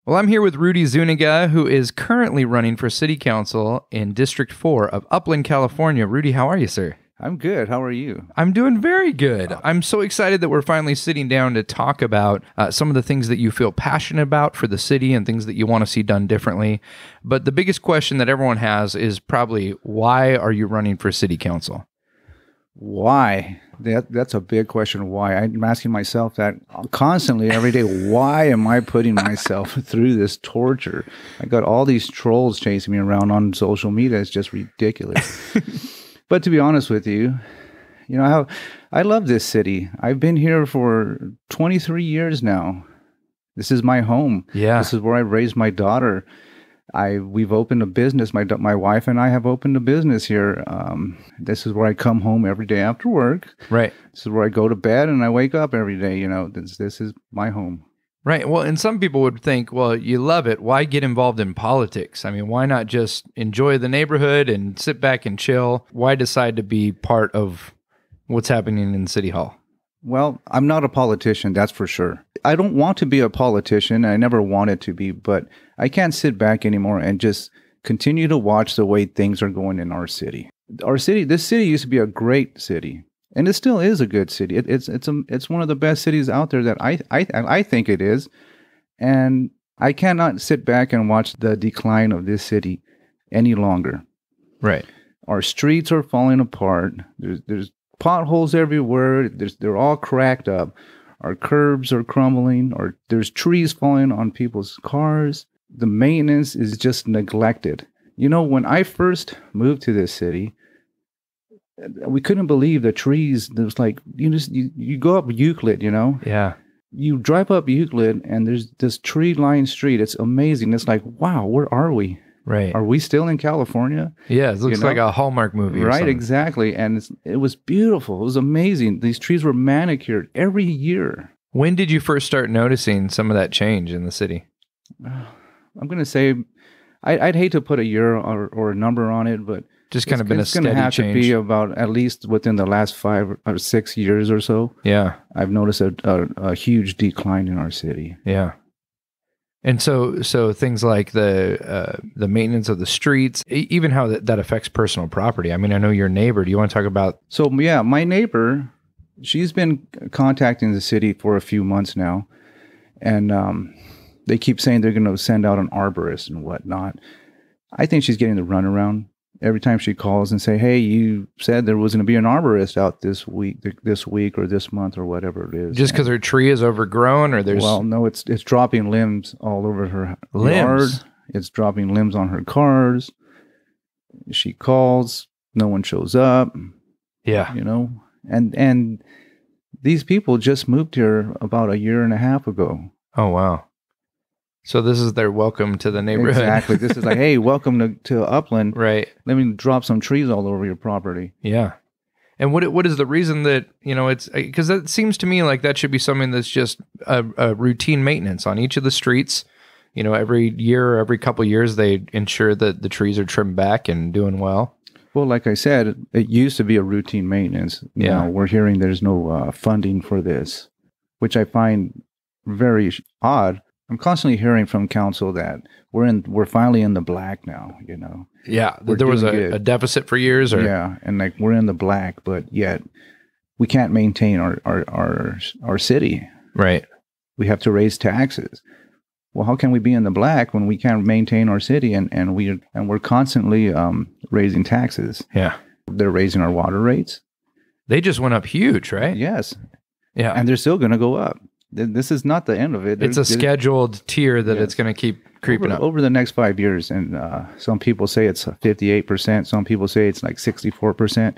Well, I'm here with Rudy Zuniga, who is currently running for city council in District 4 of Upland, California. Rudy, how are you, sir? I'm good. How are you? I'm doing very good. I'm so excited that we're finally sitting down to talk about some of the things that you feel passionate about for the city and things that you want to see done differently. But the biggest question that everyone has is probably, why are you running for city council? Why? That's a big question. Why? I'm asking myself that constantly every day. Why am I putting myself through this torture? I got all these trolls chasing me around on social media. It's just ridiculous. But to be honest with you, I love this city. I've been here for 23 years now. This is my home. Yeah. This is where I raised my daughter. We've opened a business. My wife and I have opened a business here. This is where I come home every day after work. Right. This is where I go to bed and I wake up every day. This is my home. Right. Well, and some people would think, well, you love it. Why get involved in politics? I mean, why not just enjoy the neighborhood and sit back and chill? Why decide to be part of what's happening in City Hall? Well, I'm not a politician, that's for sure. I don't want to be a politician. I never wanted to be, but I can't sit back anymore and just continue to watch the way things are going in our city. This city used to be a great city, and it still is a good city. It's one of the best cities out there that I think it is, and I cannot sit back and watch the decline of this city any longer. Right. Our streets are falling apart. There's potholes everywhere. They're all cracked up. Our curbs are crumbling, or there's trees falling on people's cars. The maintenance is just neglected. When I first moved to this city, we couldn't believe the trees. There's like, you go up Euclid, Yeah. You drive up Euclid and there's this tree-lined street. It's amazing. It's like, wow, where are we? Right. Are we still in California? Yeah, it looks like a Hallmark movie. Right, exactly. And it was beautiful. It was amazing. These trees were manicured every year. When did you first start noticing some of that change in the city? I'm going to say, I'd hate to put a year or a number on it, but just kind of been a steady change. It's going to have to be about at least within the last 5 or 6 years or so. Yeah. I've noticed a huge decline in our city. Yeah. And so things like the maintenance of the streets, even how that affects personal property. I mean, I know your neighbor. Do you want to talk about? So, yeah, my neighbor, she's been contacting the city for a few months now. And they keep saying they're going to send out an arborist and whatnot. I think she's getting the runaround. Every time she calls and say, hey, you said there was going to be an arborist out this week or this month or whatever it is. Just because her tree is overgrown, or there's... Well, no, it's dropping limbs all over her yard. It's dropping limbs on her cars. She calls. No one shows up. Yeah. And these people just moved here about a year and a half ago. Oh, wow. So this is their welcome to the neighborhood. Exactly. This is like, hey, welcome to Upland. Right. Let me drop some trees all over your property. Yeah. And what is the reason that, it's because that seems to me like that should be something that's just a routine maintenance on each of the streets. Every year or every couple of years, they ensure that the trees are trimmed back and doing well. Well, like I said, it used to be a routine maintenance. Now we're hearing there's no funding for this, which I find very odd. I'm constantly hearing from council that we're finally in the black now, Yeah, there was a deficit for years, or yeah, and like we're in the black, but yet we can't maintain our city. Right. We have to raise taxes. Well, how can we be in the black when we can't maintain our city and we're constantly raising taxes? Yeah. They're raising our water rates. They just went up huge, right? Yes. Yeah. And they're still going to go up. This is not the end of it. It's a scheduled tier that it's going to keep creeping up. Over the next 5 years. And some people say it's 58%. Some people say it's like 64%.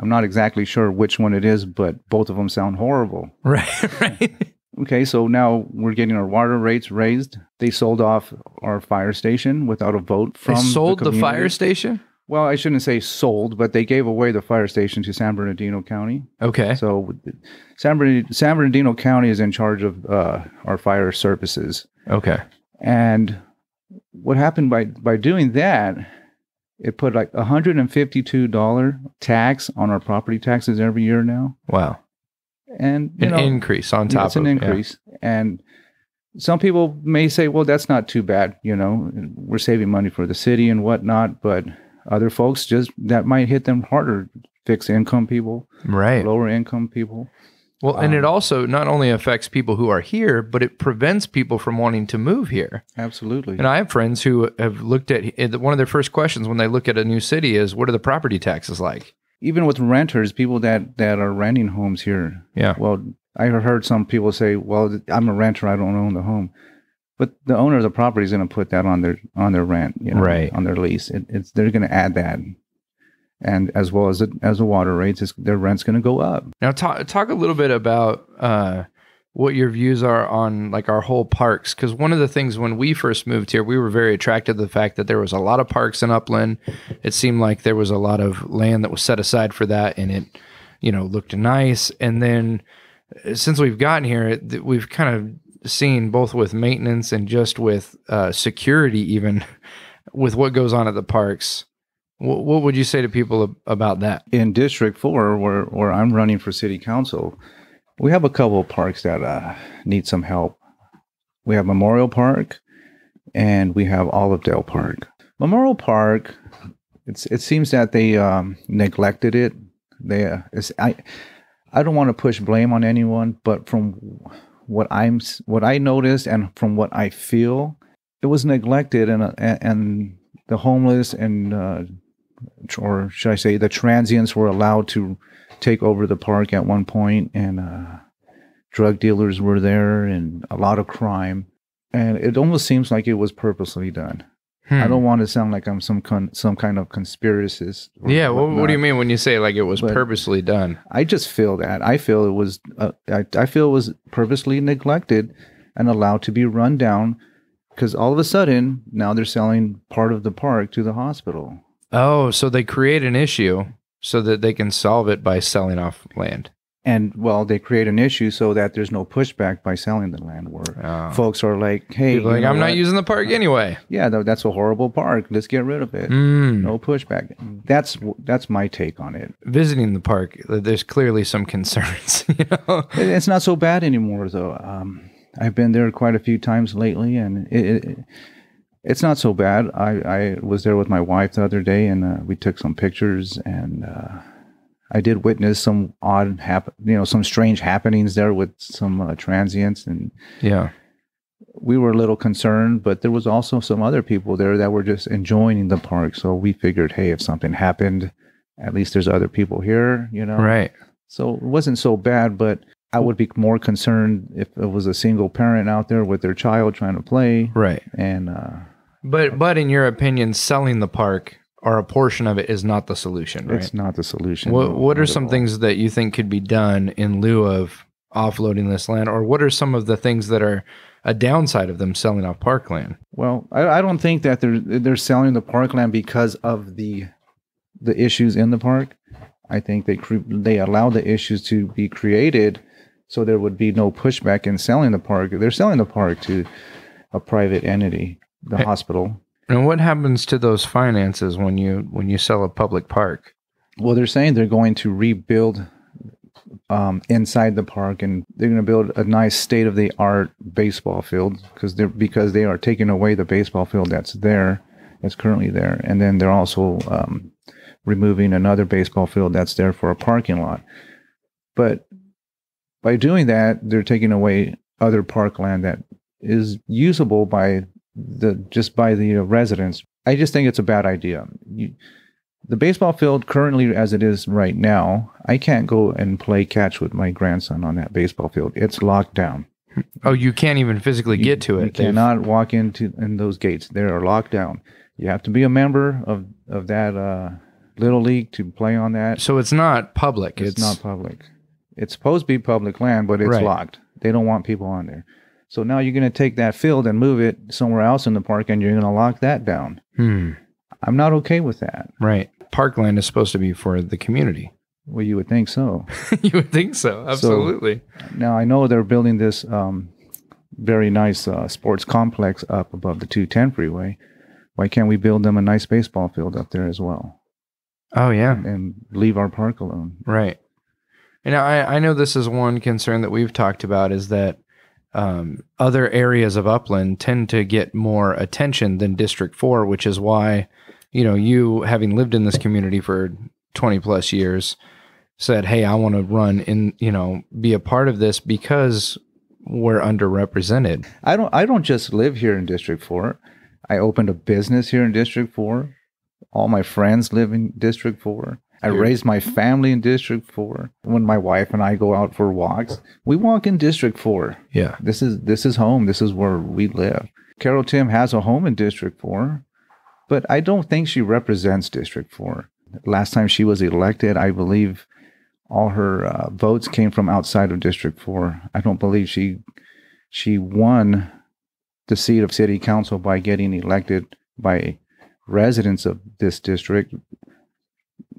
I'm not exactly sure which one it is, but both of them sound horrible. Right. Okay, so now we're getting our water rates raised. They sold off our fire station without a vote from the community. They sold the fire station? Well, I shouldn't say sold, but they gave away the fire station to San Bernardino County. Okay. So San Bernardino County is in charge of our fire services. Okay. And what happened by doing that, it put like $152 tax on our property taxes every year now. Wow. And an increase on top of it. It's an increase. Yeah. And some people may say, well, that's not too bad. We're saving money for the city and whatnot. But other folks that might hit them harder. Fixed income people, right? Lower income people. Well, and it also not only affects people who are here, but it prevents people from wanting to move here. Absolutely. And I have friends who have looked at one of their first questions when they look at a new city is, what are the property taxes like? Even with renters, people that are renting homes here. Yeah. Well, I heard some people say, well, I'm a renter, I don't own the home. But the owner of the property is going to put that on their rent, right, on their lease. They're going to add that. And as well as the water rates, their rent's going to go up. Now, talk a little bit about what your views are on like our whole parks, because one of the things when we first moved here, we were very attracted to the fact that there was a lot of parks in Upland. It seemed like there was a lot of land that was set aside for that, and it, looked nice. And then since we've gotten here, we've kind of seen both with maintenance and just with security, even with what goes on at the parks. What would you say to people about that? In District 4, where I'm running for city council, we have a couple of parks that need some help. We have Memorial Park, and we have Olivedale Park. Memorial Park, it seems that they neglected it. I don't want to push blame on anyone, but from what I noticed and from what I feel, it was neglected, and the homeless and or should I say the transients were allowed to take over the park at one point, and drug dealers were there and a lot of crime, and it almost seems like it was purposely done. I don't want to sound like I'm some kind of conspiracist. Yeah, what do you mean when you say like it was purposely done? I just feel that. I feel it was I feel it was purposely neglected and allowed to be run down, because all of a sudden now they're selling part of the park to the hospital. Oh, so they create an issue so that they can solve it by selling off land. And, well, they create an issue so that there's no pushback by selling the land, where folks are like, hey, I'm not using the park anyway. Yeah, that's a horrible park. Let's get rid of it. No pushback. That's my take on it. Visiting the park, there's clearly some concerns. It's not so bad anymore, though. I've been there quite a few times lately, and it's not so bad. I was there with my wife the other day, and we took some pictures, and I did witness some some strange happenings there with some transients, and yeah, we were a little concerned, but there was also some other people there that were just enjoying the park. So we figured, hey, if something happened, at least there's other people here, Right. So it wasn't so bad, but I would be more concerned if it was a single parent out there with their child trying to play. Right. And but in your opinion, selling the park or a portion of it is not the solution, right? It's not the solution. What are some things that you think could be done in lieu of offloading this land, or what are some of the things that are a downside of them selling off parkland? Well, I don't think that they're selling the parkland because of the issues in the park. I think they allow the issues to be created so there would be no pushback in selling the park. They're selling the park to a private entity, the hospital. And what happens to those finances when you sell a public park? Well, they're saying they're going to rebuild inside the park, and they're going to build a nice state-of-the-art baseball field because they are taking away the baseball field that's currently there, and then they're also removing another baseball field that's there for a parking lot. But by doing that, they're taking away other parkland that is usable by the residents. I just think it's a bad idea. The baseball field currently, as it is right now, I can't go and play catch with my grandson on that baseball field. It's locked down. Oh, you can't even physically get to it. You cannot walk in those gates. They are locked down. You have to be a member of that Little League to play on that. So it's not public. It's not public. It's supposed to be public land, but it's locked. They don't want people on there. So now you're going to take that field and move it somewhere else in the park, and you're going to lock that down. I'm not okay with that. Right. Parkland is supposed to be for the community. Well, you would think so. You would think so. Absolutely. So, now, I know they're building this very nice sports complex up above the 210 freeway. Why can't we build them a nice baseball field up there as well? Oh, yeah. And leave our park alone. Right. And I know this is one concern that we've talked about, is that other areas of Upland tend to get more attention than District 4, which is why, you having lived in this community for 20 plus years said, hey, I want to run in, be a part of this because we're underrepresented. I don't just live here in District 4. I opened a business here in District 4. All my friends live in District 4. I raised my family in District 4. When my wife and I go out for walks, we walk in District 4. Yeah. This is home. This is where we live. Carol Tim has a home in District 4, but I don't think she represents District 4. Last time she was elected, I believe all her votes came from outside of District 4. I don't believe she won the seat of city council by getting elected by residents of this district.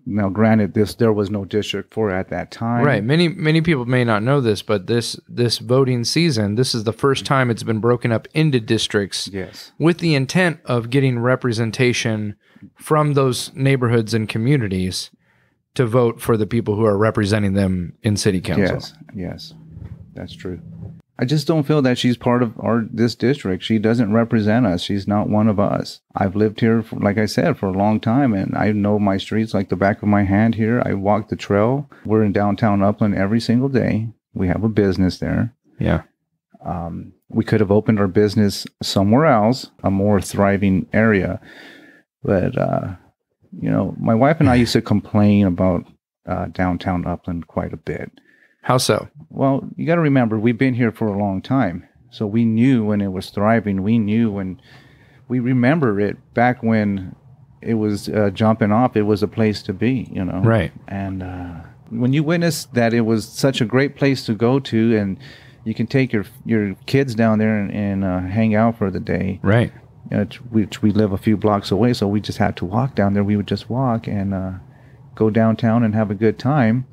Now, granted, there was no District 4 at that time. Right. Many people may not know this, but this voting season, this is the first time it's been broken up into districts. Yes. With the intent of getting representation from those neighborhoods and communities to vote for the people who are representing them in city council. Yes, that's true. I just don't feel that she's part of this district. She doesn't represent us. She's not one of us. I've lived here, like I said, for a long time, and I know my streets like the back of my hand here. I walk the trail. We're in downtown Upland every single day. We have a business there. Yeah. We could have opened our business somewhere else, a more thriving area. But, my wife and I used to complain about downtown Upland quite a bit. How so? Well, you got to remember, we've been here for a long time. So we knew when it was thriving. We remember it back when it was jumping off. It was a place to be, Right. And when you witness that it was such a great place to go to, and you can take your kids down there and hang out for the day. Right. Which we live a few blocks away, so we just had to walk down there. We would just walk and go downtown and have a good time.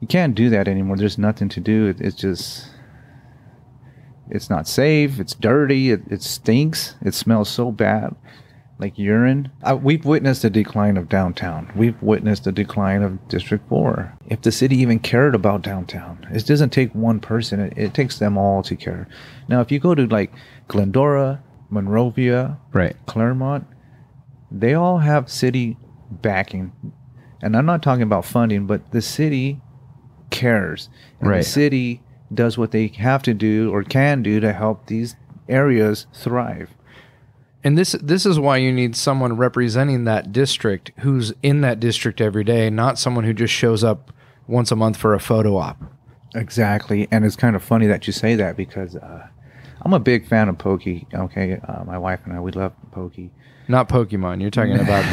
You can't do that anymore. There's nothing to do. It's not safe. It's dirty. It stinks. It smells so bad, like urine. We've witnessed the decline of downtown. We've witnessed the decline of District 4. If the city even cared about downtown, it doesn't take one person. It takes them all to care. Now, if you go to like Glendora, Monrovia, right, Claremont, they all have city backing. And I'm not talking about funding, but the city cares. And right. The city does what they have to do or can do to help these areas thrive. And this is why you need someone representing that district who's in that district every day, not someone who just shows up once a month for a photo op. Exactly. And it's kind of funny that you say that because I'm a big fan of Pokey. Okay, my wife and I, we love Pokey. Not Pokemon. You're talking about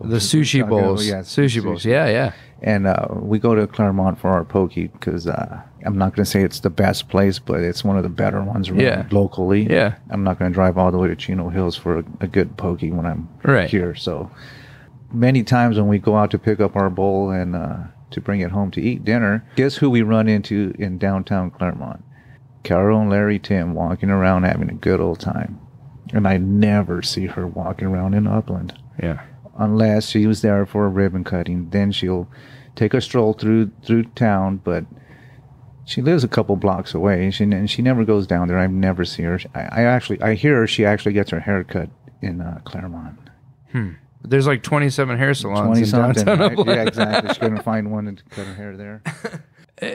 the sushi bowls. Yeah, sushi bowls. Yeah. And we go to Claremont for our Pokey because I'm not going to say it's the best place, but it's one of the better ones around locally. Yeah. I'm not going to drive all the way to Chino Hills for a good Pokey when I'm here. So many times when we go out to pick up our bowl and to bring it home to eat dinner, guess who we run into in downtown Claremont? Carol and Larry Tim walking around having a good old time. And I never see her walking around in Upland. Yeah. Unless she was there for a ribbon cutting. Then she'll take a stroll through town, but she lives a couple blocks away. And she never goes down there. I never see her. I hear she actually gets her hair cut in Claremont. There's like 27 hair salons 20 in downtown right? Upland. Yeah, exactly. She's going to find one to cut her hair there.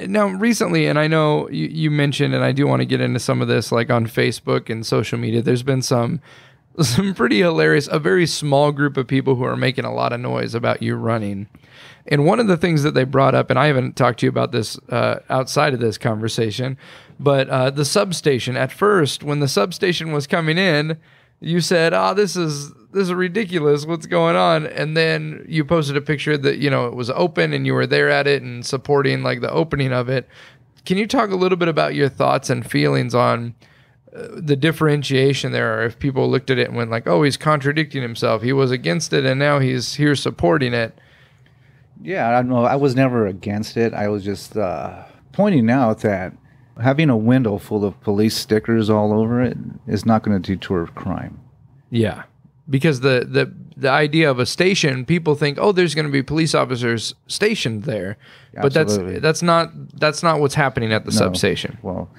Now, recently, and I know you mentioned, and I do want to get into some of this, like on Facebook and social media, there's been some pretty hilarious, a very small group of people who are making a lot of noise about you running. And one of the things that they brought up, and I haven't talked to you about this outside of this conversation, but the substation. At first, when the substation was coming in, you said, this is ridiculous. What's going on? And then you posted a picture that, it was open and you were there at it and supporting like the opening of it. Can you talk a little bit about your thoughts and feelings on the differentiation there? Or if people looked at it and went like, oh, he's contradicting himself. He was against it and now he's here supporting it. Yeah, I don't know. I was never against it. I was just pointing out that having a window full of police stickers all over it is not going to deter crime. Yeah. Because the idea of a station, people think, oh, there's going to be police officers stationed there. Absolutely. But that's not what's happening at the substation. Well,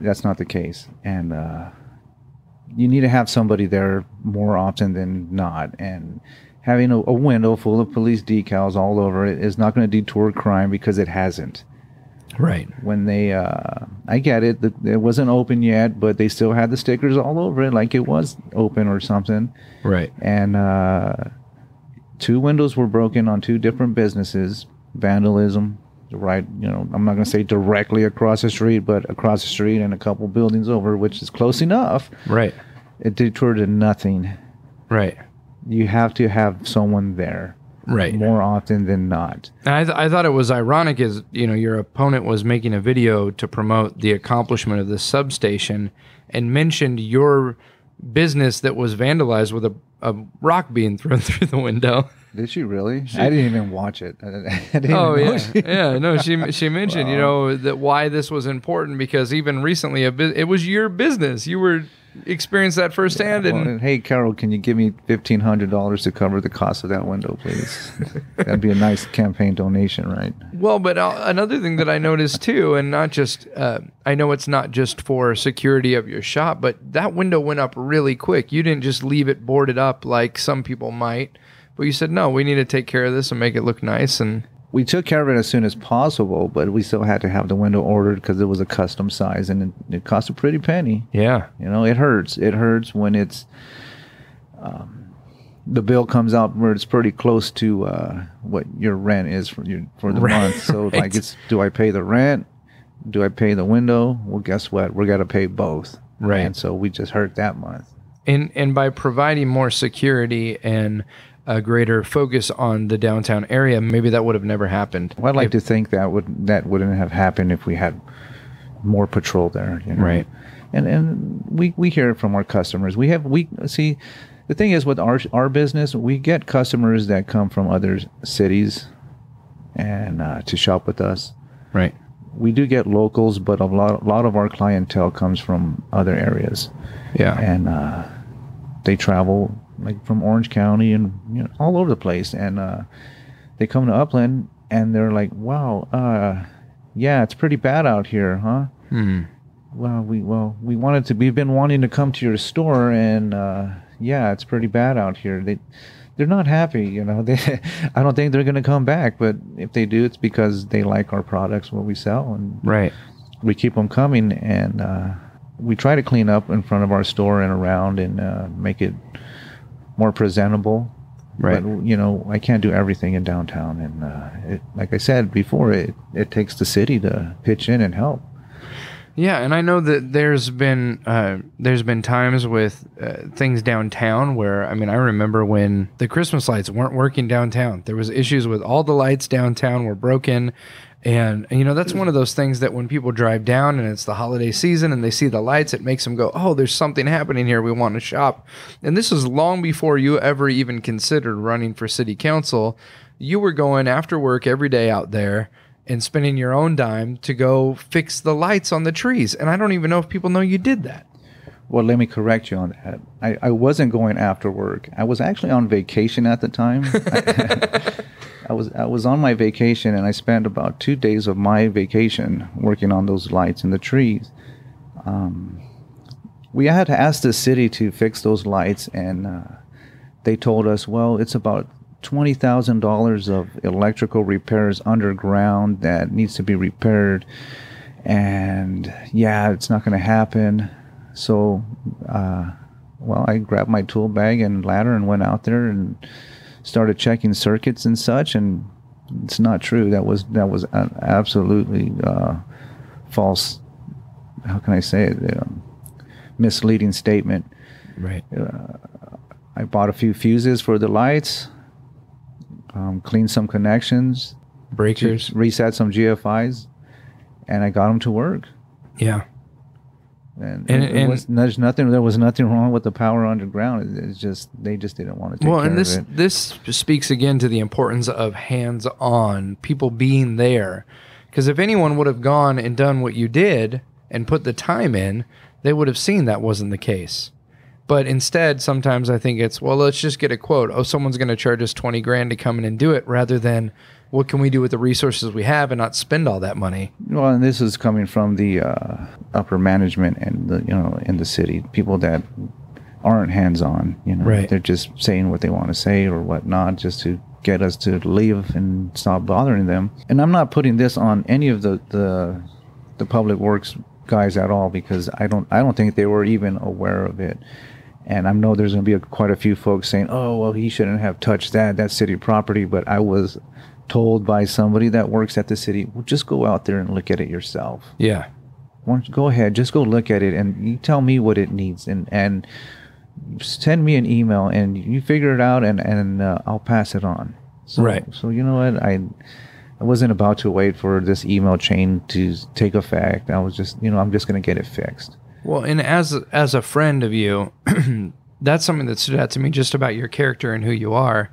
that's not the case. And you need to have somebody there more often than not. And having a window full of police decals all over it is not going to deter crime, because it hasn't. Right. When they, I get it, it wasn't open yet, but they still had the stickers all over it like it was open or something. Right. And 2 windows were broken on 2 different businesses. Vandalism, right? I'm not going to say directly across the street, but across the street and a couple buildings over, which is close enough. Right. It deterred to nothing. Right. You have to have someone there. Right. More often than not. I thought it was ironic as, your opponent was making a video to promote the accomplishment of this substation and mentioned your business that was vandalized with a rock being thrown through the window. Did she really? I didn't even watch it. No, she mentioned, wow. That why this was important, because even recently it was your business. You were experienced that firsthand. Yeah, well, hey, Carol, can you give me $1,500 to cover the cost of that window, please? That'd be a nice campaign donation, right? Well, but another thing that I noticed too, and not just, I know it's not just for security of your shop, but that window went up really quick. You didn't just leave it boarded up like some people might, but you said, no, we need to take care of this and make it look nice. And we took care of it as soon as possible, but we still had to have the window ordered because it was a custom size, and it cost a pretty penny. Yeah. It hurts. It hurts when it's the bill comes out where it's pretty close to what your rent is for the month. So right. Do I pay the rent? Do I pay the window? Well, guess what? We're got to pay both. Right. And so we just hurt that month. And by providing more security and a greater focus on the downtown area, maybe that would have never happened. Well, I'd like to think that wouldn't have happened if we had more patrol there. Right. And we hear it from our customers. See, the thing is with our business, we get customers that come from other cities and to shop with us. Right. We do get locals, but a lot of our clientele comes from other areas. Yeah. And they travel like from Orange County and all over the place, and they come to Upland and they're like, "Wow, yeah, it's pretty bad out here, huh?" Hmm. Well, we've been wanting to come to your store, and yeah, it's pretty bad out here. They're not happy, I don't think they're going to come back, but if they do, it's because they like our products, what we sell, and right. We keep them coming, and we try to clean up in front of our store and around and make it more presentable. Right. But I can't do everything in downtown, and like I said before, it takes the city to pitch in and help. Yeah, and I know that there's been times with things downtown where, I remember when the Christmas lights weren't working downtown. There was issues with all the lights downtown were broken. And that's one of those things that when people drive down and it's the holiday season and they see the lights, it makes them go, oh, there's something happening here. We want to shop. And this is long before you ever even considered running for city council. You were going after work every day out there and spending your own dime to go fix the lights on the trees. And I don't even know if people know you did that. Well, let me correct you on that. I wasn't going after work. I was actually on vacation at the time. I was on my vacation, and I spent about 2 days of my vacation working on those lights and the trees. We had to ask the city to fix those lights, and they told us, well, it's about $20,000 of electrical repairs underground that needs to be repaired, and yeah, it's not going to happen. So, I grabbed my tool bag and ladder and went out there and started checking circuits and such, and it's not true. That was an absolutely false. How can I say it? Misleading statement. Right. I bought a few fuses for the lights, cleaned some connections, breakers, reset some GFIs, and I got them to work. Yeah. And there was nothing wrong with the power underground. It's just they just didn't want to take care of it. And this speaks again to the importance of hands-on, people being there. Because if anyone would have gone and done what you did and put the time in, they would have seen that wasn't the case. But instead, sometimes I think it's, well, let's just get a quote. Oh, someone's going to charge us $20,000 to come in and do it, rather than what can we do with the resources we have and not spend all that money. Well, and this is coming from the upper management and in the city, people that aren't hands-on. Right. They're just saying what they want to say or whatnot, just to get us to leave and stop bothering them. And I'm not putting this on any of the public works guys at all, because I don't think they were even aware of it. And I know there's going to be quite a few folks saying, "Oh, well, he shouldn't have touched that's city property." But I was told by somebody that works at the city, "Well, just go out there and look at it yourself." Yeah. Why don't you go ahead, just go look at it, and you tell me what it needs, and send me an email, and you figure it out, and I'll pass it on. So, right. So you know what, I wasn't about to wait for this email chain to take effect. I was just, I'm just going to get it fixed. Well, and as a friend of you, that's something that stood out to me just about your character and who you are,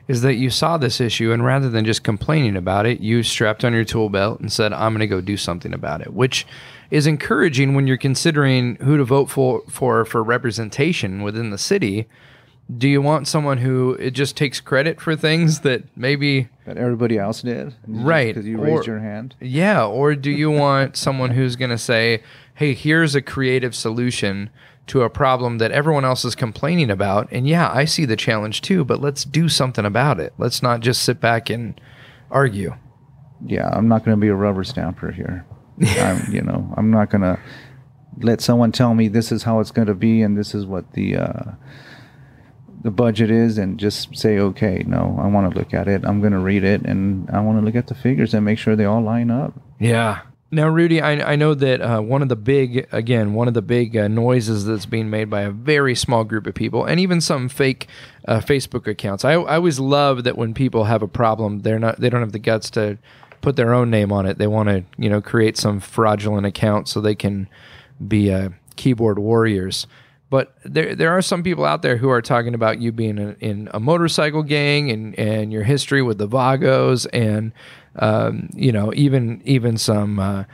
is that you saw this issue, and rather than just complaining about it, you strapped on your tool belt and said, "I'm going to go do something about it," which is encouraging when you're considering who to vote for representation within the city. Do you want someone who it just takes credit for things that maybe that everybody else did, right? Because you raised your hand. Yeah, or do you want someone who's going to say, "Hey, here's a creative solution to a problem that everyone else is complaining about, and yeah, I see the challenge too, but let's do something about it. Let's not just sit back argue." Yeah, I'm not going to be a rubber stamper here. I'm not going to let someone tell me this is how it's going to be and this is what the budget is, and just say, "Okay, no, I want to look at it. I'm going to read it, and I want to look at the figures and make sure they all line up." Yeah. Now, Rudy, I know that one of the big noises that's being made by a very small group of people, and even some fake Facebook accounts. I always love that when people have a problem, they don't have the guts to put their own name on it. They want to create some fraudulent account so they can be keyboard warriors. But there are some people out there who are talking about you being in a motorcycle gang and your history with the Vagos, and even some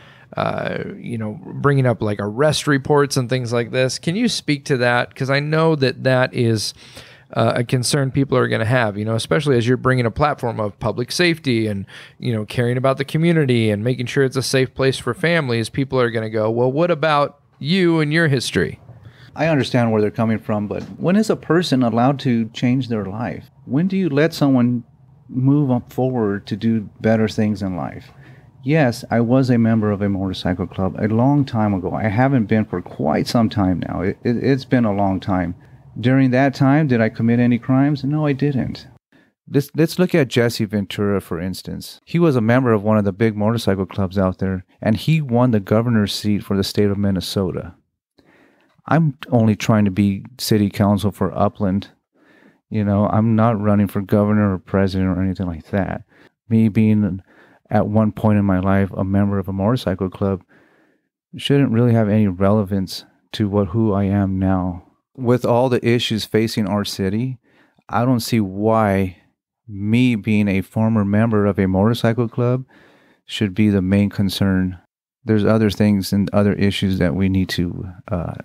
bringing up like arrest reports and things like this. Can you speak to that? Because I know that is a concern people are going to have, especially as you're bringing a platform of public safety and, caring about the community and making sure it's a safe place for families. People are going to go, "Well, what about you and your history?" I understand where they're coming from, but when is a person allowed to change their life? When do you let someone move up forward to do better things in life? Yes, I was a member of a motorcycle club a long time ago. I haven't been for quite some time now. It's been a long time. During that time, did I commit any crimes? No, I didn't. Let's look at Jesse Ventura, for instance. He was a member of one of the big motorcycle clubs out there, and he won the governor's seat for the state of Minnesota. I'm only trying to be city council for Upland. I'm not running for governor or president or anything like that. Me being at one point in my life a member of a motorcycle club shouldn't really have any relevance to who I am now. With all the issues facing our city, I don't see why me being a former member of a motorcycle club should be the main concern. There's other things and other issues that we need to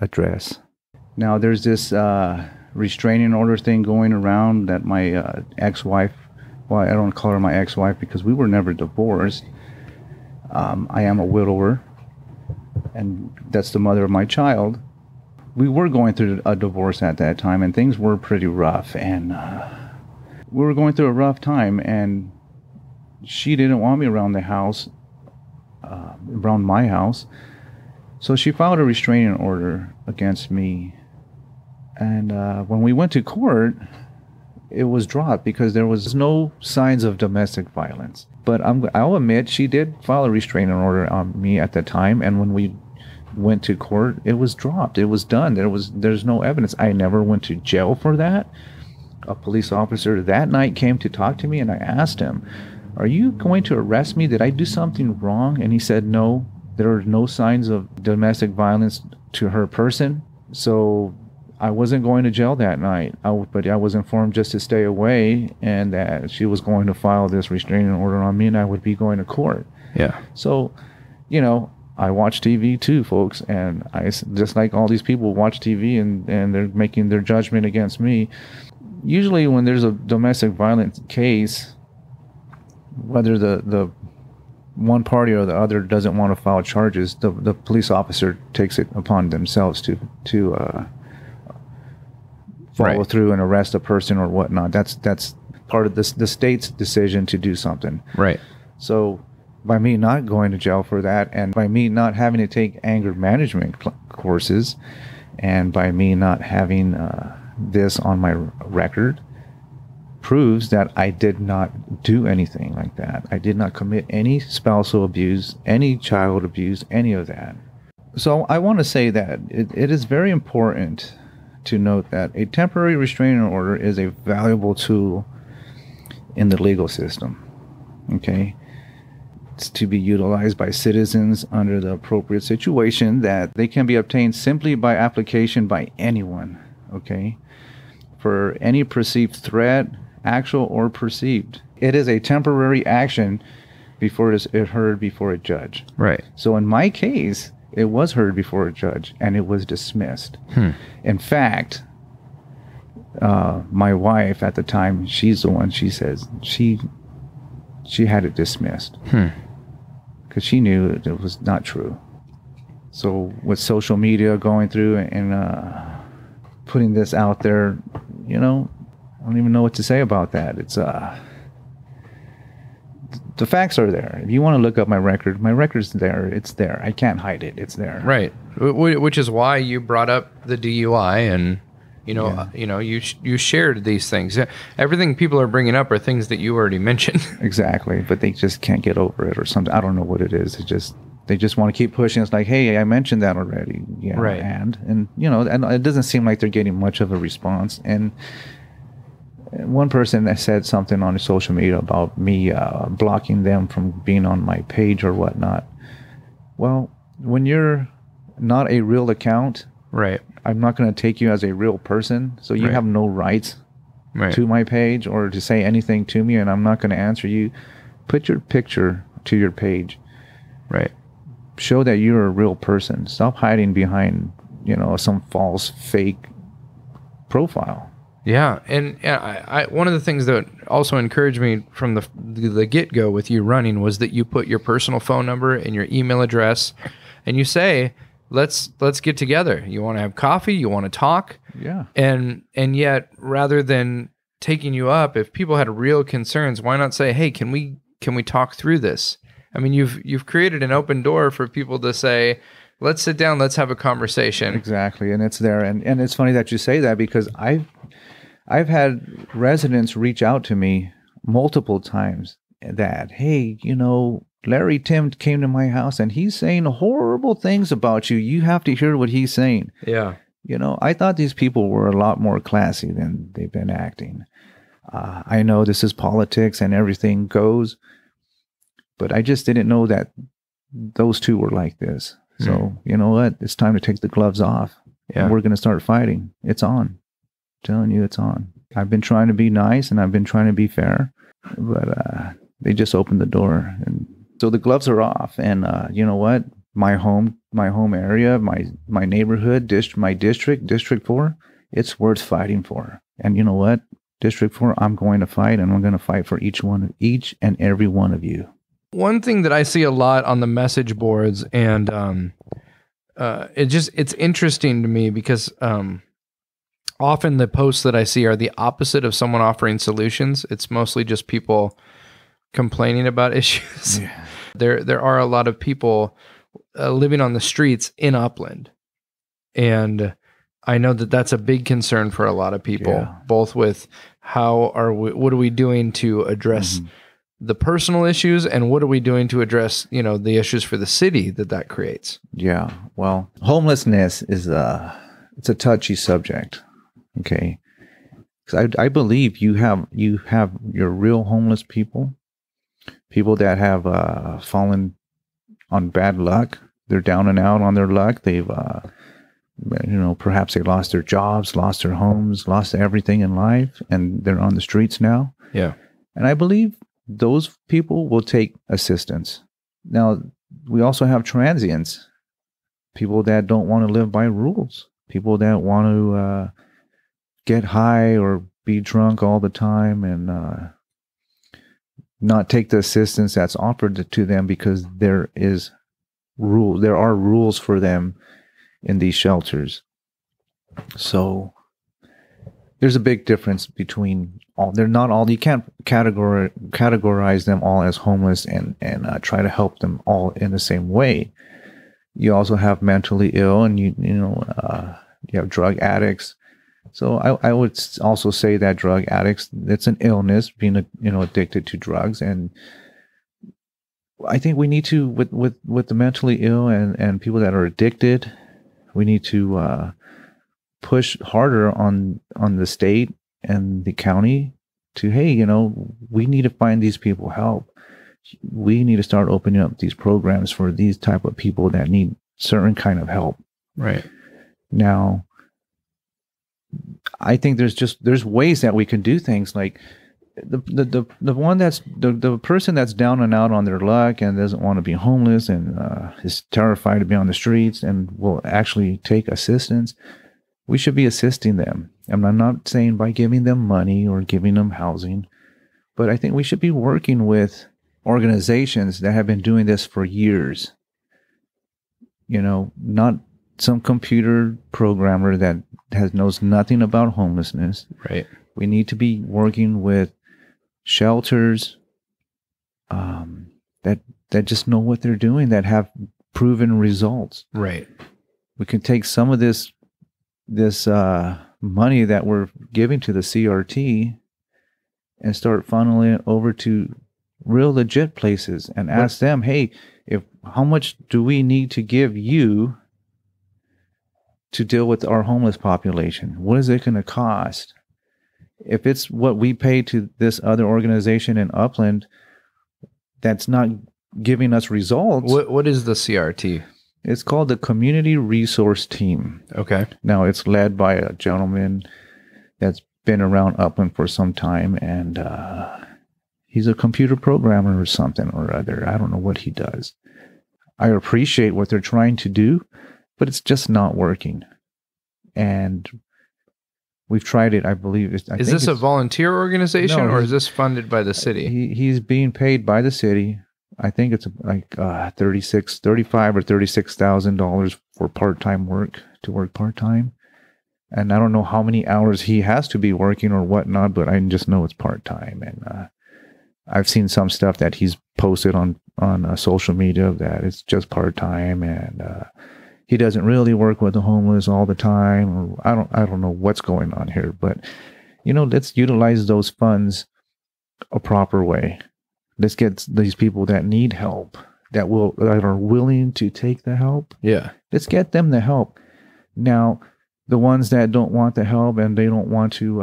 address. Now, there's this restraining order thing going around that my ex-wife, well, I don't call her my ex-wife because we were never divorced. I am a widower, and that's the mother of my child. We were going through a divorce at that time, and things were pretty rough, and we were going through a rough time, and she didn't want me around the house, around my house. So she filed a restraining order against me. And when we went to court, it was dropped because there was no signs of domestic violence. But I'll admit she did file a restraining order on me at the time. And when we went to court, it was dropped. It was done. There's no evidence. I never went to jail for that. A police officer that night came to talk to me, and I asked him, "Are you going to arrest me? Did I do something wrong?" And he said, "No, there are no signs of domestic violence to her person." So I wasn't going to jail that night, but I was informed just to stay away, and that she was going to file this restraining order on me, and I would be going to court. Yeah. So, I watch TV too, folks, and I just like all these people watch TV and they're making their judgment against me. Usually when there's a domestic violence case, whether the one party or the other doesn't want to file charges, the police officer takes it upon themselves to follow through and arrest a person or whatnot. That's part of the state's decision to do something. Right. So by me not going to jail for that, and by me not having to take anger management courses, and by me not having this on my record, proves that I did not do anything like that. I did not commit any spousal abuse, any child abuse, any of that. So I want to say that it is very important to note that a temporary restraining order is a valuable tool in the legal system. Okay? It's to be utilized by citizens under the appropriate situation, that they can be obtained simply by application by anyone. Okay? For any perceived threat, actual or perceived. It is a temporary action before it is heard before a judge. Right. So in my case, it was heard before a judge and it was dismissed. In fact, my wife at the time, she's the one, she says she had it dismissed because she knew it was not true. So with social media going through and putting this out there, you know, I don't even know what to say about that. It's the facts are there. If you want to look up my record's there. It's there. I can't hide it. It's there. Right. Which is why you brought up the DUI, and you shared these things. Everything people are bringing up are things that you already mentioned. Exactly, but they just can't get over it or something. I don't know what it is. They just want to keep pushing. It's like, hey, I mentioned that already. Yeah. Right. And and it doesn't seem like they're getting much of a response. And one person that said something on social media about me blocking them from being on my page or whatnot. Well, when you're not a real account, right, I'm not going to take you as a real person, so you have no rights to my page or to say anything to me, and I'm not going to answer you. Put your picture to your page. Right. Show that you're a real person. Stop hiding behind, some false, fake profile. Yeah, and I one of the things that also encouraged me from the get-go with you running was that you put your personal phone number and your email address, and you say, let's get together. You want to have coffee? You want to talk? Yeah. And yet, rather than taking you up, if people had real concerns, why not say, hey, can we talk through this? I mean, you've created an open door for people to say, let's sit down, let's have a conversation. Exactly, and it's there. And it's funny that you say that, because I've had residents reach out to me multiple times that, hey, Larry Tim came to my house and he's saying horrible things about you. You have to hear what he's saying. Yeah. I thought these people were a lot more classy than they've been acting. I know this is politics and everything goes, but I just didn't know that those two were like this. So, you know what? It's time to take the gloves off. Yeah. And we're going to start fighting. It's on. Telling you, it's on. I've been trying to be nice and I've been trying to be fair, but they just opened the door, and so the gloves are off. And you know what? My home area, my neighborhood, my District 4, it's worth fighting for. And you know what? District 4, I'm going to fight, and I'm going to fight for each and every one of you. One thing that I see a lot on the message boards, and it's interesting to me because often the posts that I see are the opposite of someone offering solutions. It's mostly just people complaining about issues. Yeah. There are a lot of people living on the streets in Upland, and I know that that's a big concern for a lot of people, both with what are we doing to address the personal issues, and what are we doing to address, the issues for the city that creates. Yeah. Well, homelessness is it's a touchy subject. Okay. Because I believe you have your real homeless people that have fallen on bad luck. They're down and out on their luck. They've perhaps they lost their jobs, lost their homes, lost everything in life, and they're on the streets now. Yeah. And I believe those people will take assistance. Now, we also have transients, people that don't want to live by rules, people that want to get high or be drunk all the time, and not take the assistance that's offered to them because there are rules for them in these shelters. So there's a big difference between all. They're not all. You can't categorize them all as homeless and try to help them all in the same way. You also have mentally ill, and you have drug addicts. So I would also say that drug addicts, it's an illness, being addicted to drugs, and I think we need to with the mentally ill and people that are addicted, we need to push harder on the state and the county to, hey, we need to find these people help. We need to start opening up these programs for these type of people that need certain kind of help. Right. Now, I think there's ways that we can do things, like the one that's the person that's down and out on their luck and doesn't want to be homeless and is terrified to be on the streets and will actually take assistance. We should be assisting them. And I'm not saying by giving them money or giving them housing, but I think we should be working with organizations that have been doing this for years. Not some computer programmer that knows nothing about homelessness. Right. We need to be working with shelters that just know what they're doing, that have proven results. Right. We can take some of this money that we're giving to the CRT and start funneling it over to real legit places and ask them, hey, how much do we need to give you to deal with our homeless population? What is it going to cost? If it's what we pay to this other organization in Upland that's not giving us results. What is the CRT? It's called the Community Resource Team. Okay. Now, it's led by a gentleman that's been around Upland for some time, and he's a computer programmer or something or other. I don't know what he does. I appreciate what they're trying to do, but it's just not working. And we've tried it, I believe. Is this a volunteer organization, No, or is this funded by the city? He's being paid by the city. I think it's like $35,000 or $36,000 for part-time work, to work part-time. And I don't know how many hours he has to be working or whatnot, but I just know it's part-time. And I've seen some stuff that he's posted on social media that it's just part-time, and he doesn't really work with the homeless all the time. Or I don't know what's going on here, but let's utilize those funds a proper way. Let's get these people that need help, that are willing to take the help. Yeah. Let's get them the help. Now, the ones that don't want the help and they don't want to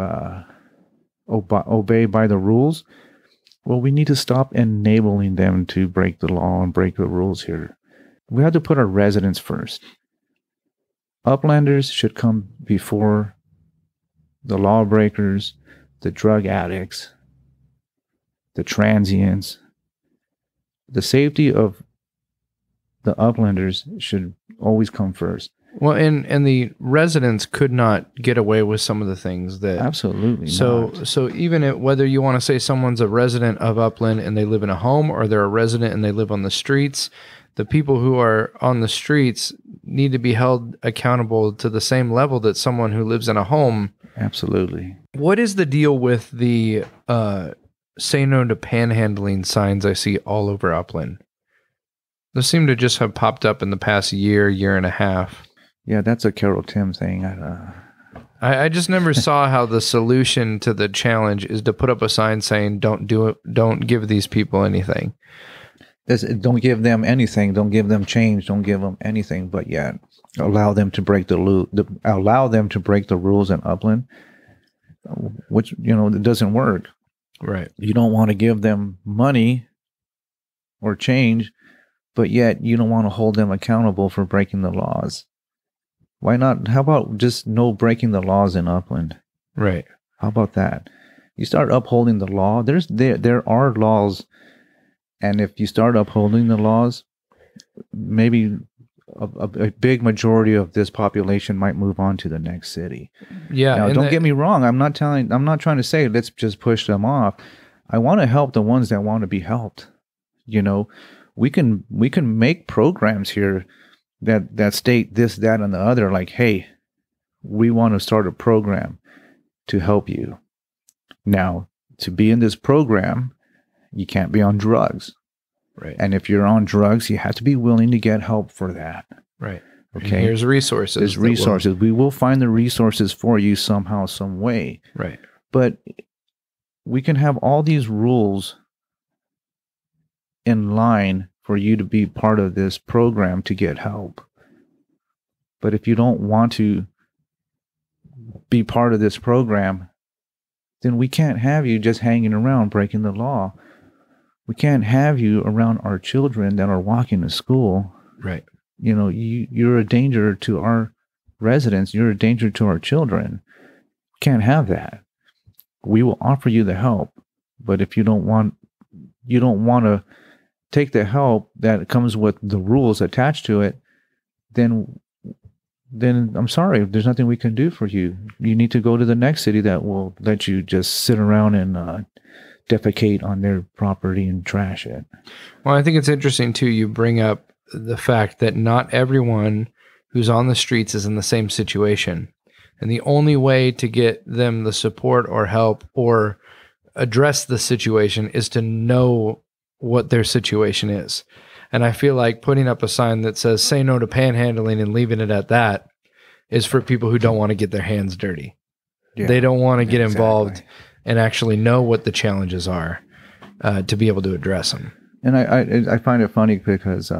obey by the rules, well, we need to stop enabling them to break the law and break the rules here. We have to put our residents first. Uplanders should come before the lawbreakers, the drug addicts, the transients. The safety of the Uplanders should always come first. Well, and the residents could not get away with some of the things that... Absolutely not. So even whether you want to say someone's a resident of Upland and they live in a home, or they're a resident and they live on the streets, the people who are on the streets need to be held accountable to the same level that someone who lives in a home. Absolutely. What is the deal with the say no to panhandling signs I see all over Upland? Those seem to just have popped up in the past year and a half. Yeah, that's a Carol Tim thing. I just never saw how the solution to the challenge is to put up a sign saying, don't do it, don't give these people anything. Don't give them anything. Don't give them change. Don't give them anything. But yet, allow them to break the rules in Upland, which it doesn't work. Right. You don't want to give them money or change, but yet you don't want to hold them accountable for breaking the laws. Why not? How about just no breaking the laws in Upland? Right. How about that? You start upholding the law. There are laws, and if you start upholding the laws, maybe a big majority of this population might move on to the next city. Yeah. Now, don't get me wrong. I'm not trying to say let's just push them off. I want to help the ones that want to be helped. You know, we can make programs here that state this, that, and the other. Like, hey, we want to start a program to help you. Now, to be in this program, you can't be on drugs. Right. And if you're on drugs, you have to be willing to get help for that. Right. Okay. And here's resources. There's resources. We will find the resources for you somehow, some way. Right. But we can have all these rules in line for you to be part of this program to get help. But if you don't want to be part of this program, then we can't have you just hanging around breaking the law. We can't have you around our children that are walking to school. Right. You know, you're a danger to our residents. You're a danger to our children. Can't have that. We will offer you the help, but if you don't want to take the help that comes with the rules attached to it, then I'm sorry, there's nothing we can do for you. You need to go to the next city that will let you just sit around and defecate on their property and trash it. Well, I think it's interesting too. You bring up the fact that not everyone who's on the streets is in the same situation. And the only way to get them the support or help or address the situation is to know what their situation is. And I feel like putting up a sign that says, say no to panhandling and leaving it at that is for people who don't want to get their hands dirty. Yeah, they don't want to get involved and actually know what the challenges are to be able to address them. And I find it funny because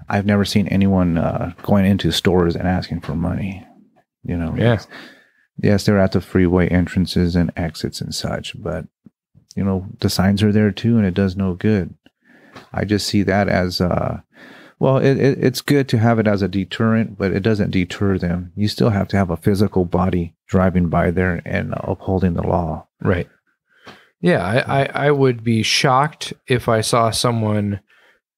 I've never seen anyone going into stores and asking for money. You know, yeah. Yes, they're at the freeway entrances and exits and such, but you know, the signs are there too, and it does no good. I just see that as, it's good to have it as a deterrent, but it doesn't deter them. You still have to have a physical body driving by there and upholding the law. Right. Yeah, I would be shocked if I saw someone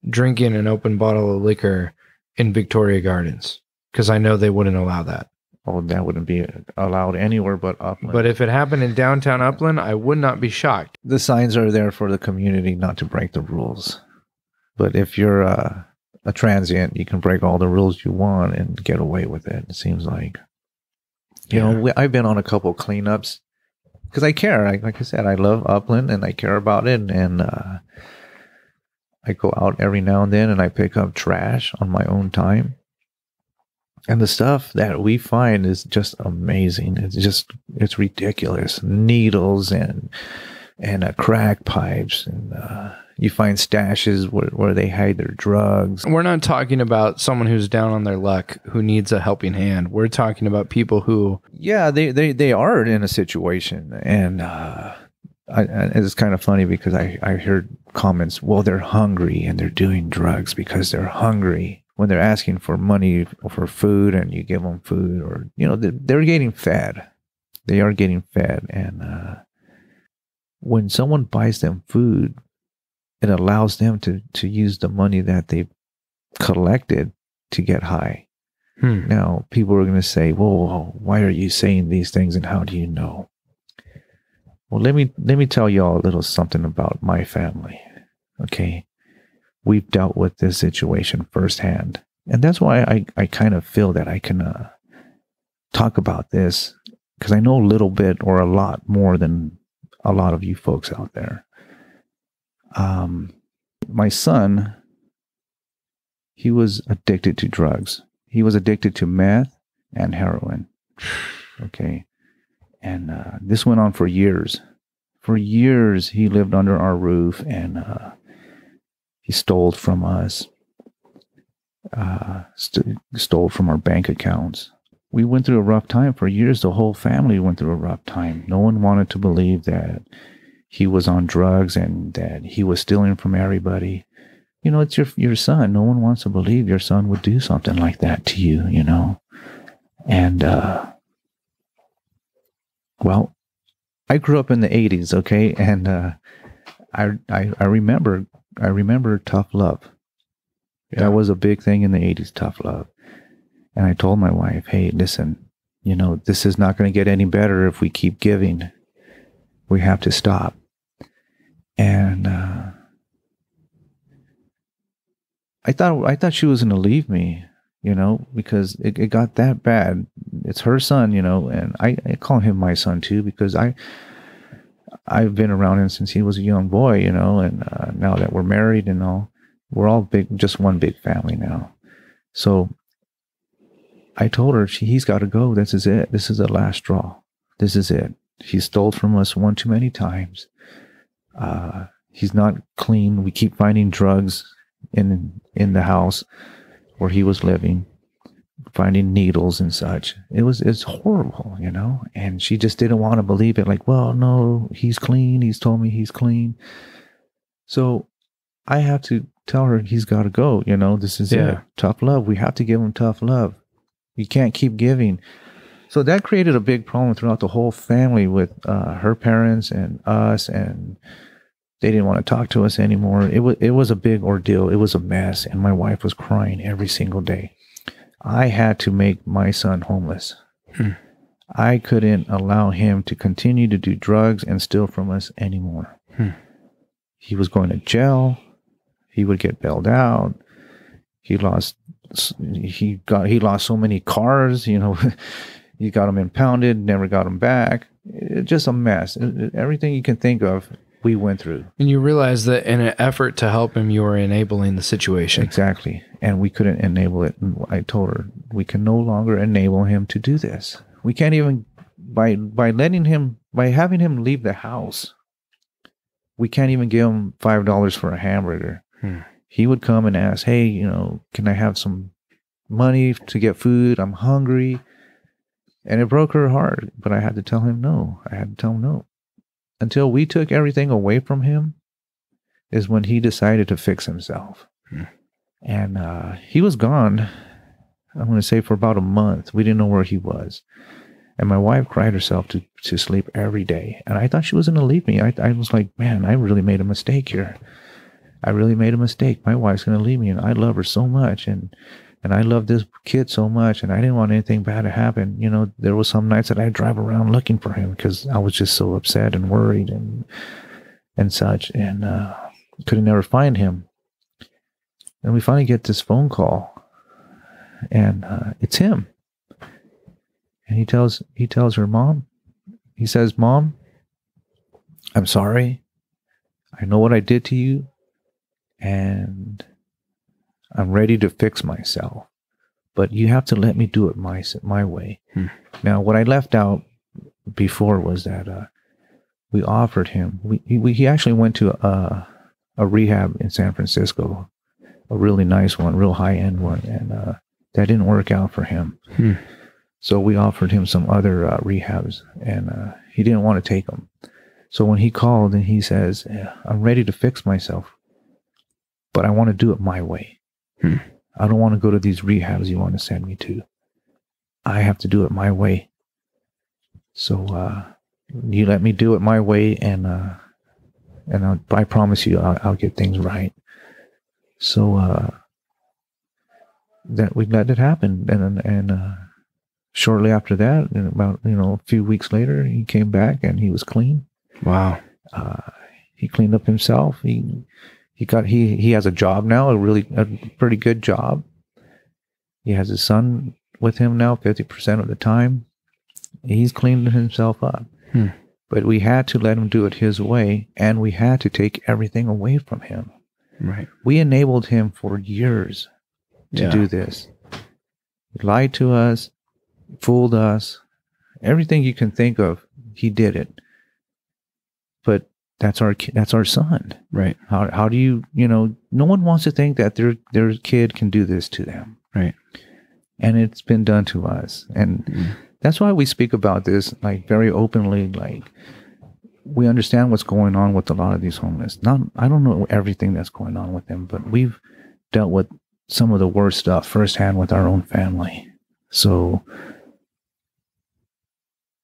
drinking an open bottle of liquor in Victoria Gardens, because I know they wouldn't allow that. Oh, that wouldn't be allowed anywhere but Upland. But if it happened in downtown Upland, I would not be shocked. The signs are there for the community not to break the rules. But if you're a transient, you can break all the rules you want and get away with it, it seems like. You know, I've been on a couple cleanups because I care. Like I said, I love Upland and I care about it. And I go out every now and then and I pick up trash on my own time. And the stuff that we find is just amazing. It's ridiculous. Needles and crack pipes, and you find stashes where they hide their drugs. We're not talking about someone who's down on their luck who needs a helping hand. We're talking about people who, yeah, they are in a situation, and it's kind of funny because I heard comments. Well, they're hungry and they're doing drugs because they're hungry. When they're asking for money for food and you give them food, or, you know, they're getting fed. They are getting fed. And when someone buys them food, it allows them to use the money that they've collected to get high. Now, people are going to say, whoa, why are you saying these things and how do you know? Well, let me tell you all a little something about my family. Okay. We've dealt with this situation firsthand. And that's why I kind of feel that I can talk about this, because I know a little bit or a lot more than a lot of you folks out there. My son, he was addicted to drugs. He was addicted to meth and heroin. Okay. And this went on for years. For years, he lived under our roof and he stole from us, stole from our bank accounts. We went through a rough time for years. The whole family went through a rough time. No one wanted to believe that he was on drugs and that he was stealing from everybody. You know, it's your son. No one wants to believe your son would do something like that to you, you know. And, well, I grew up in the 80s, okay? And I remember tough love. Yeah. That was a big thing in the 80s, tough love. And I told my wife, hey, listen, you know, this is not going to get any better if we keep giving. We have to stop. And I thought she was going to leave me, because it got that bad. It's her son, and I call him my son too, because I've been around him since he was a young boy, and now that we're married and all, we're all just one big family now. So I told her he's got to go. This is it. This is the last straw. This is it. He stole from us one too many times. He's not clean. We keep finding drugs in the house where he was living, finding needles and such. It's horrible, and she just didn't want to believe it. Like, well, no, he's clean. He's told me he's clean. So I have to tell her he's got to go. This is it. Tough love. We have to give him tough love. You can't keep giving. So that created a big problem throughout the whole family with her parents and us, and they didn't want to talk to us anymore. It was a big ordeal. It was a mess, and my wife was crying every single day. I had to make my son homeless. I couldn't allow him to continue to do drugs and steal from us anymore. He was going to jail. He would get bailed out. He lost so many cars, You got them impounded, never got them back. It's just a mess. Everything you can think of, we went through. And you realize that in an effort to help him, you were enabling the situation. Exactly. And we couldn't enable it. And I told her, we can no longer enable him to do this. We can't even, by having him leave the house, we can't even give him $5 for a hamburger. He would come and ask, hey, can I have some money to get food? I'm hungry. And it broke her heart, but I had to tell him no. Until we took everything away from him is when he decided to fix himself. And he was gone, I'm going to say, for about a month. We didn't know where he was. And my wife cried herself to sleep every day. And I thought she was going to leave me. I was like, man, I really made a mistake here. I really made a mistake. My wife's going to leave me, and I love her so much. And I love this kid so much, and I didn't want anything bad to happen. There was some nights that I'd drive around looking for him because I was just so upset and worried and such, and could never find him. And we finally get this phone call, and it's him. And he tells her, Mom, he says, Mom, I'm sorry. I know what I did to you, and I'm ready to fix myself, but you have to let me do it my way. Now, what I left out before was that we offered him. He actually went to a rehab in San Francisco, a really nice one, real high end one, and that didn't work out for him. So we offered him some other rehabs, and he didn't want to take them. So when he called and he says, I'm ready to fix myself, but I want to do it my way. I don't want to go to these rehabs you want to send me to. I have to do it my way. So you let me do it my way, and I promise you I'll get things right. So that we let it happen, and shortly after that, and about a few weeks later, he came back and he was clean. Wow. He cleaned up himself. He has a job now, a pretty good job. He has his son with him now 50% of the time. He's cleaned himself up. But we had to let him do it his way, and we had to take everything away from him. Right. We enabled him for years to do this. He lied to us, fooled us. Everything you can think of, he did it. But that's our son. Right. How do you, no one wants to think that their kid can do this to them. Right. And it's been done to us. And that's why we speak about this, like, very openly. Like, we understand what's going on with a lot of these homeless. I don't know everything that's going on with them, but we've dealt with some of the worst stuff firsthand with our own family. So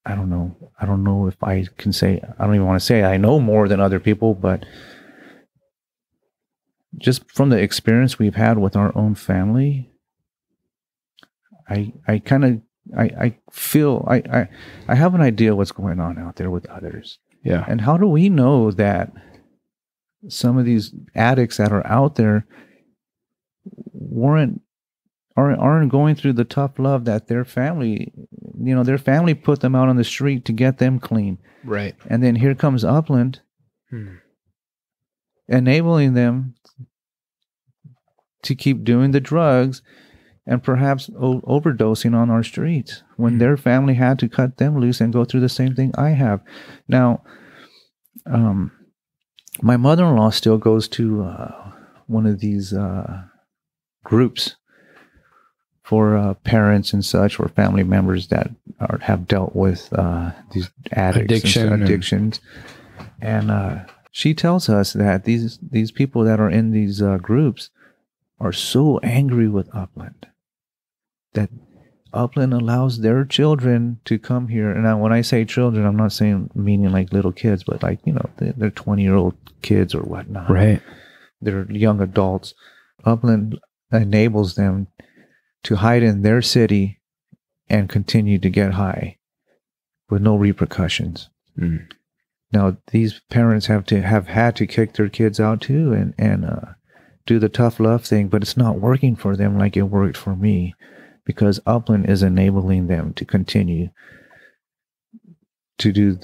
I don't know. I don't know if I can say, I don't even want to say I know more than other people, but just from the experience we've had with our own family, I feel I have an idea what's going on out there with others. Yeah. And how do we know that some of these addicts that are out there aren't going through the tough love that their family put them out on the street to get them clean. Right. And then here comes Upland, enabling them to keep doing the drugs and perhaps overdosing on our streets when their family had to cut them loose and go through the same thing I have. Now, my mother-in-law still goes to one of these groups for parents and such, or family members that have dealt with these addictions. And she tells us that these people that are in these groups are so angry with Upland that Upland allows their children to come here. And now when I say children, I'm not saying meaning like little kids, but like, they're 20-year-old kids or whatnot. Right. They're young adults. Upland enables them to hide in their city and continue to get high with no repercussions. Now, these parents have had to kick their kids out too and do the tough love thing, but it's not working for them like it worked for me, because Upland is enabling them to continue to do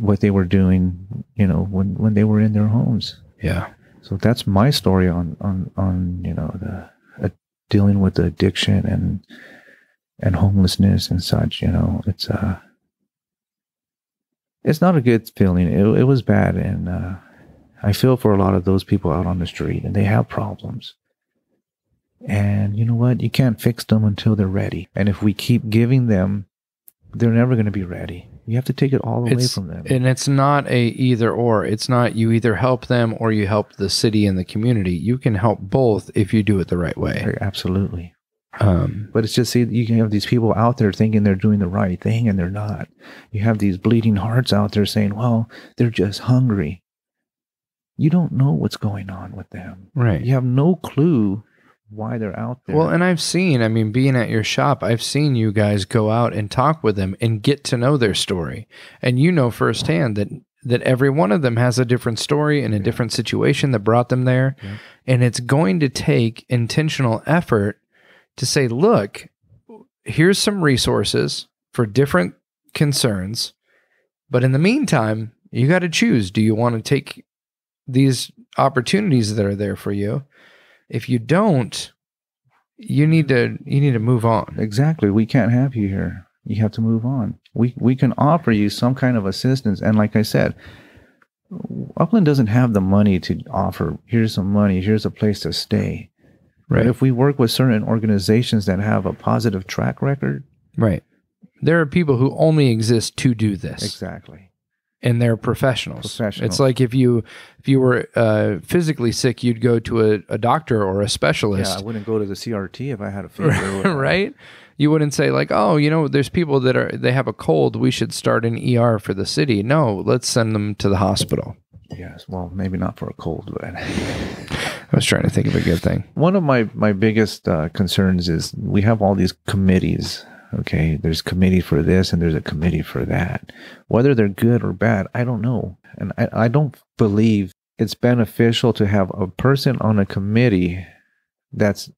what they were doing, when they were in their homes. Yeah. So that's my story on dealing with the addiction and homelessness and such. It's not a good feeling. It was bad, and I feel for a lot of those people out on the street, and they have problems. And you know what? You can't fix them until they're ready. And if we keep giving them, they're never going to be ready. You have to take it all away from them. And it's not a either or. It's not you either help them or you help the city and the community. You can help both if you do it the right way. Absolutely. But it's just, you can have these people out there thinking they're doing the right thing, and they're not. You have these bleeding hearts out there saying, well, they're just hungry. You don't know what's going on with them. Right. You have no clue why they're out there. Well, and I've seen, being at your shop, I've seen you guys go out and talk with them and get to know their story. And you know firsthand that every one of them has a different story and a different situation that brought them there. Yeah. And it's going to take intentional effort to say, look, here's some resources for different concerns. But in the meantime, you got to choose. Do you want to take these opportunities that are there for you? If you don't, you need to move on. Exactly. We can't have you here. You have to move on. We can offer you some kind of assistance. And like I said, Upland doesn't have the money to offer, here's some money, here's a place to stay. Right. But if we work with certain organizations that have a positive track record. Right. There are people who only exist to do this. Exactly. And they're professionals. It's like if you were physically sick, you'd go to a doctor or a specialist. Yeah, I wouldn't go to the CRT if I had a fever. Right? You wouldn't say like, oh, there's people they have a cold, we should start an ER for the city. No, let's send them to the hospital. Yes, well, maybe not for a cold, but I was trying to think of a good thing. One of my biggest concerns is we have all these committees. Okay, there's a committee for this and there's a committee for that. Whether they're good or bad, I don't know. And I don't believe it's beneficial to have a person on a committee that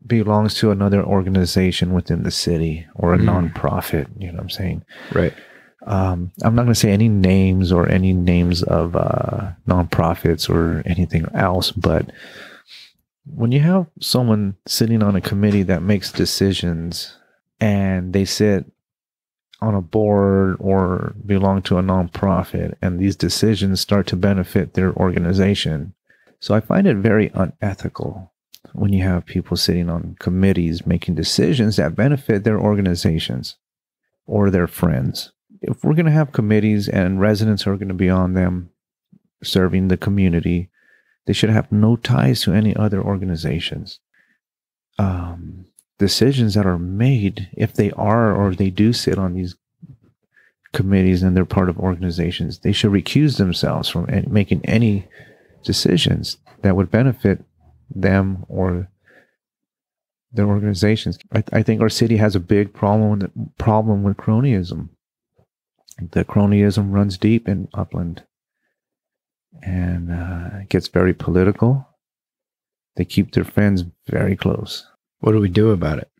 belongs to another organization within the city or a nonprofit. You know what I'm saying? Right. I'm not going to say any names of nonprofits or anything else, but when you have someone sitting on a committee that makes decisions and they sit on a board or belong to a nonprofit, and these decisions start to benefit their organization. So I find it very unethical when you have people sitting on committees making decisions that benefit their organizations or their friends. If we're going to have committees and residents are going to be on them serving the community, they should have no ties to any other organizations. Decisions that are made, if they are or they do sit on these committees and they're part of organizations, they should recuse themselves from making any decisions that would benefit them or their organizations. I think our city has a big problem with cronyism. The cronyism runs deep in Upland. and it gets very political. They keep their friends very close. What do we do about it?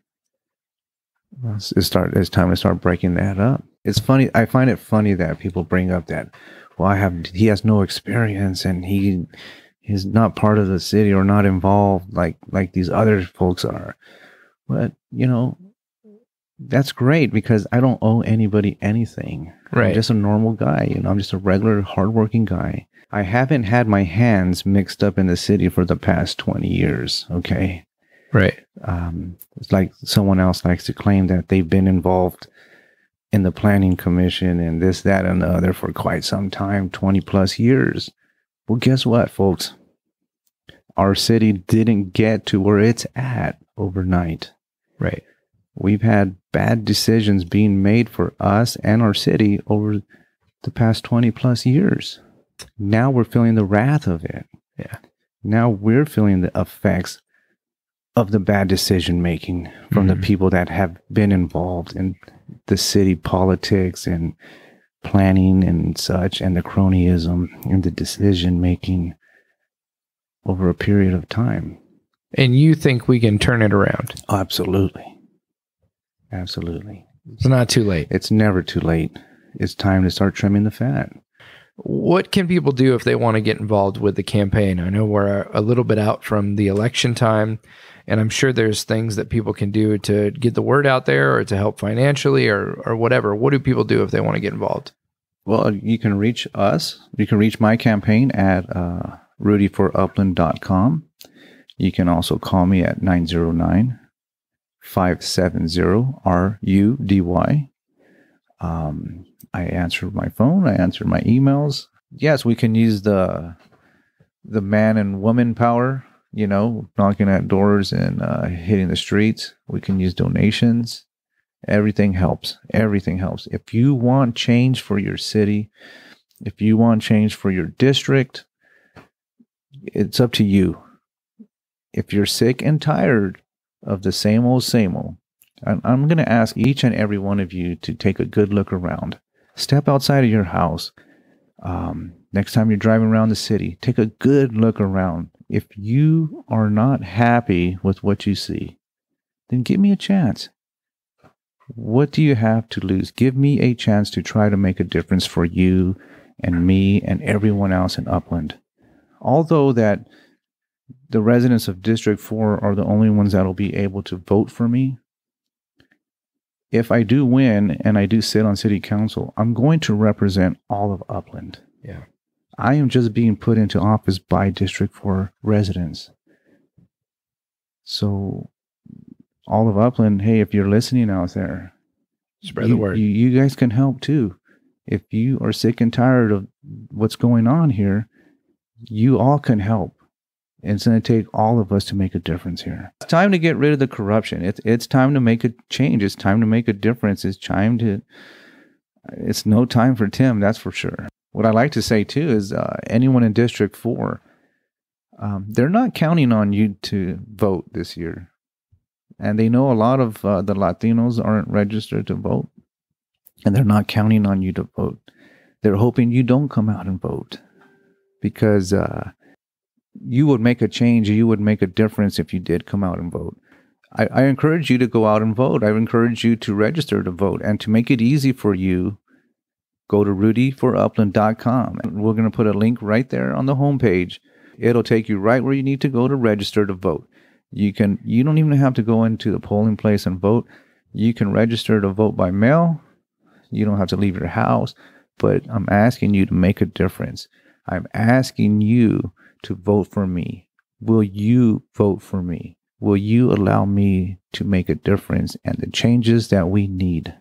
Well, it's time to start breaking that up. It's funny. I find it funny that people bring up that, well, he has no experience and he's not part of the city or not involved like these other folks are. But, that's great because I don't owe anybody anything. Right. I'm just a normal guy. I'm just a regular, hardworking guy. I haven't had my hands mixed up in the city for the past 20 years. Okay. Right. It's like someone else likes to claim that they've been involved in the planning commission and this, that, and the other for quite some time, 20 plus years. Well, guess what, folks? Our city didn't get to where it's at overnight. Right. We've had bad decisions being made for us and our city over the past 20 plus years. Now we're feeling the wrath of it. Yeah. Now we're feeling the effects of the bad decision making from the people that have been involved in the city politics and planning and such, and the cronyism and the decision making over a period of time. And you think we can turn it around? Absolutely. Absolutely. It's not too late. It's never too late. It's time to start trimming the fat. What can people do if they want to get involved with the campaign? I know we're a little bit out from the election time, and I'm sure there's things that people can do to get the word out there or to help financially or whatever. What do people do if they want to get involved? Well, you can reach us. You can reach my campaign at rudyforupland.com. You can also call me at 909-570-RUDY. I answer my phone. I answer my emails. Yes, we can use the man and woman power, knocking at doors and hitting the streets. We can use donations. Everything helps. Everything helps. If you want change for your city, if you want change for your district, it's up to you. If you're sick and tired of the same old, I'm going to ask each and every one of you to take a good look around. Step outside of your house. Next time you're driving around the city, take a good look around. If you are not happy with what you see, then give me a chance. What do you have to lose? Give me a chance to try to make a difference for you and me and everyone else in Upland. Although that the residents of District 4 are the only ones that will be able to vote for me, if I do win and I do sit on city council, I'm going to represent all of Upland. Yeah. I am just being put into office by District 4 residents. So all of Upland, hey, if you're listening out there, spread the word. You guys can help too. If you are sick and tired of what's going on here, you all can help. It's going to take all of us to make a difference here. It's time to get rid of the corruption. It's time to make a change. It's time to make a difference. It's no time for Tim, that's for sure. What I like to say too is anyone in District 4, they're not counting on you to vote this year. And they know a lot of the Latinos aren't registered to vote. And they're not counting on you to vote. They're hoping you don't come out and vote. Because you would make a change, you would make a difference if you did come out and vote. I encourage you to go out and vote. I encourage you to register to vote. And to make it easy for you, go to rudyforupland.com. And we're going to put a link right there on the homepage. It'll take you right where you need to go to register to vote. You don't even have to go into the polling place and vote. You can register to vote by mail. You don't have to leave your house. But I'm asking you to make a difference. I'm asking you to vote for me. Will you vote for me? Will you allow me to make a difference and the changes that we need?